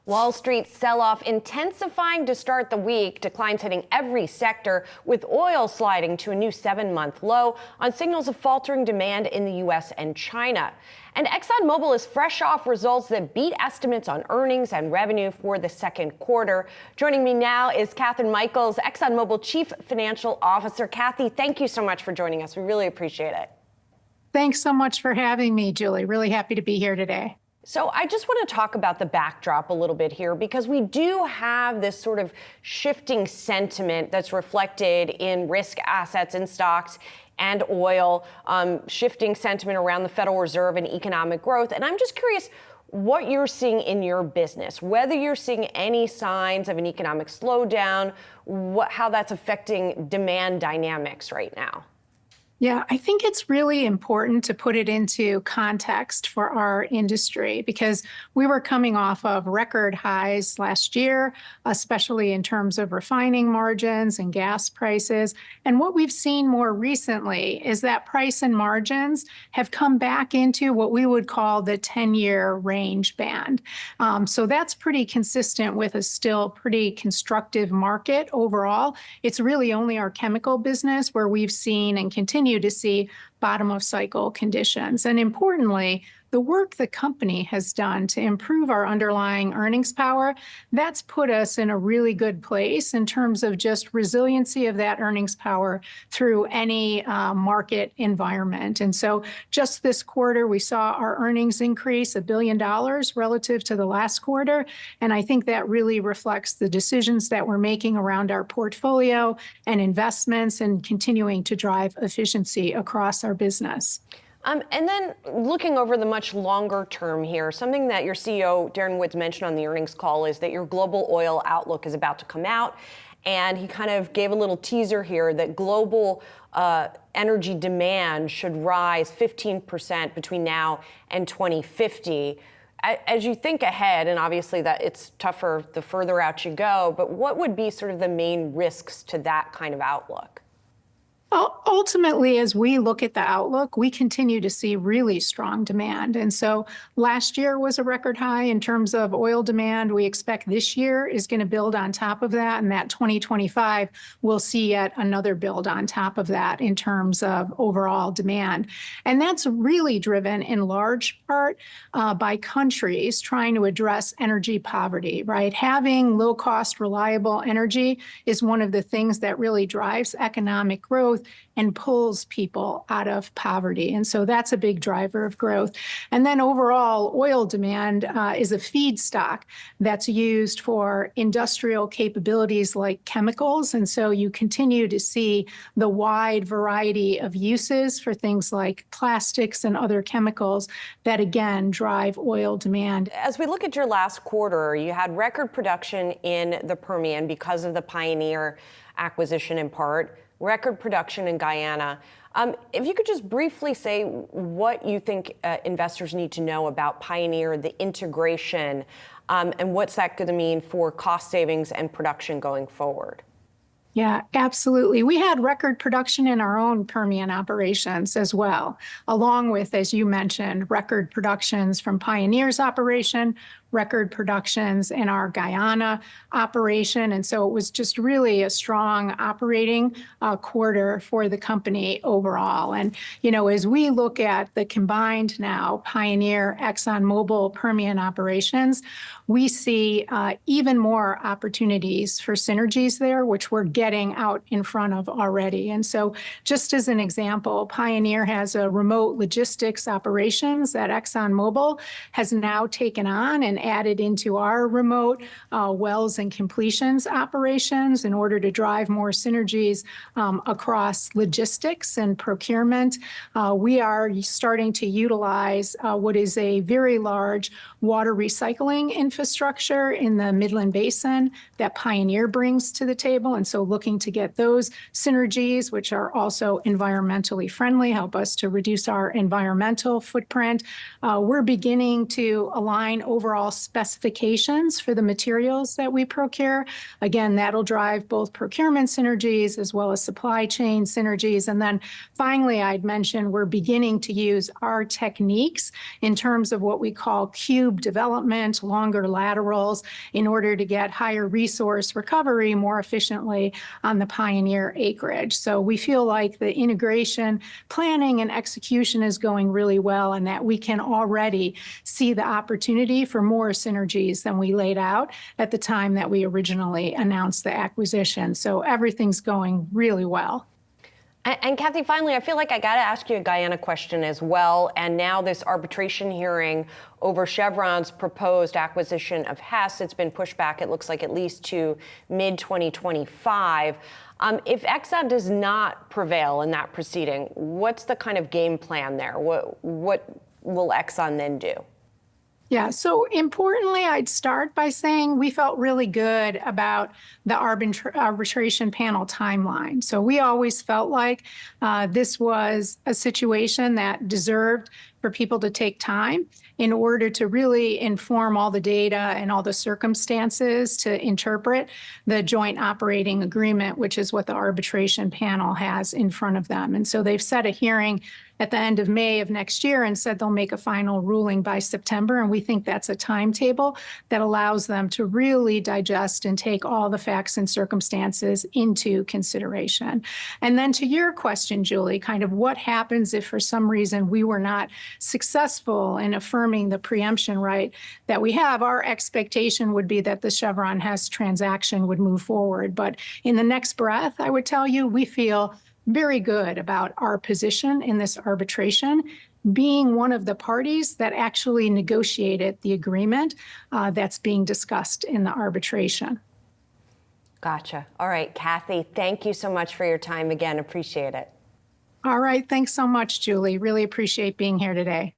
Wall Street sell-off intensifying to start the week, declines hitting every sector, with oil sliding to a new 7-month low on signals of faltering demand in the U.S. and China. And ExxonMobil is fresh off results that beat estimates on earnings and revenue for the second quarter. Joining me now is Kathryn Mikells, ExxonMobil Chief Financial Officer. Kathy, thank you so much for joining us. We really appreciate it. Thanks so much for having me, Julie. Really happy to be here today. So I just want to talk about the backdrop a little bit here, because we do have this sort of shifting sentiment that's reflected in risk assets and stocks and oil, shifting sentiment around the Federal Reserve and economic growth. And I'm just curious what you're seeing in your business, whether you're seeing any signs of an economic slowdown, how that's affecting demand dynamics right now. Yeah, I think it's really important to put it into context for our industry, because we were coming off of record highs last year, especially in terms of refining margins and gas prices. And what we've seen more recently is that price and margins have come back into what we would call the 10-year range band. So that's pretty consistent with a still pretty constructive market overall. It's really only our chemical business where we've seen and continue to see bottom of cycle conditions. And importantly, the work the company has done to improve our underlying earnings power, that's put us in a really good place in terms of just resiliency of that earnings power through any market environment. And so just this quarter, we saw our earnings increase $1 billion relative to the last quarter. And I think that really reflects the decisions that we're making around our portfolio and investments and continuing to drive efficiency across our business. And then looking over the much longer term here, something that your CEO, Darren Woods, mentioned on the earnings call is that your global oil outlook is about to come out. And he kind of gave a little teaser here that global energy demand should rise 15% between now and 2050. As you think ahead, and obviously that it's tougher the further out you go, but what would be sort of the main risks to that kind of outlook? Ultimately, as we look at the outlook, we continue to see really strong demand. And so last year was a record high in terms of oil demand. We expect this year is going to build on top of that, and that 2025 we'll see yet another build on top of that in terms of overall demand. And that's really driven in large part by countries trying to address energy poverty, right? Having low-cost, reliable energy is one of the things that really drives economic growth and pulls people out of poverty. And so that's a big driver of growth. And then overall, oil demand is a feedstock that's used for industrial capabilities like chemicals. And so you continue to see the wide variety of uses for things like plastics and other chemicals that, again, drive oil demand. As we look at your last quarter, you had record production in the Permian because of the Pioneer acquisition in part, record production in Guyana. If you could just briefly say what you think investors need to know about Pioneer, the integration, and what's that going to mean for cost savings and production going forward? Yeah, absolutely. We had record production in our own Permian operations as well, along with, as you mentioned, record productions from Pioneer's operation, record productions in our Guyana operation. And so it was just really a strong operating quarter for the company overall. And, you know, as we look at the combined now Pioneer, ExxonMobil Permian operations, we see even more opportunities for synergies there, which we're getting out in front of already. And so just as an example, Pioneer has a remote logistics operations that ExxonMobil has now taken on and added into our remote wells and completions operations in order to drive more synergies across logistics and procurement. We are starting to utilize what is a very large water recycling infrastructure in the Midland Basin that Pioneer brings to the table. And so looking to get those synergies, which are also environmentally friendly, help us to reduce our environmental footprint. We're beginning to align overall overall specifications for the materials that we procure. Again, that'll drive both procurement synergies as well as supply chain synergies. And then finally, I'd mention we're beginning to use our techniques in terms of what we call cube development, longer laterals, in order to get higher resource recovery more efficiently on the Pioneer acreage. So we feel like the integration, planning, and execution is going really well, and that we can already see the opportunity for more synergies than we laid out at the time that we originally announced the acquisition. So everything's going really well. And Kathy, finally, I feel like I got to ask you a Guyana question as well. And now this arbitration hearing over Chevron's proposed acquisition of Hess, it's been pushed back, it looks like, at least to mid-2025. If Exxon does not prevail in that proceeding, what's the kind of game plan there? What will Exxon then do? Yeah, so importantly, I'd start by saying we felt really good about the arbitration panel timeline. So we always felt like this was a situation that deserved for people to take time in order to really inform all the data and all the circumstances to interpret the joint operating agreement, which is what the arbitration panel has in front of them. And so they've set a hearing at the end of May of next year and said they'll make a final ruling by September. And we think that's a timetable that allows them to really digest and take all the facts and circumstances into consideration. And then to your question, Julie, kind of what happens if for some reason we were not successful in affirming the preemption right that we have? Our expectation would be that the Chevron Hess transaction would move forward. But in the next breath, I would tell you, we feel very good about our position in this arbitration, being one of the parties that actually negotiated the agreement that's being discussed in the arbitration. Gotcha. All right, Kathy, thank you so much for your time again. Appreciate it. All right. Thanks so much, Julie. Really appreciate being here today.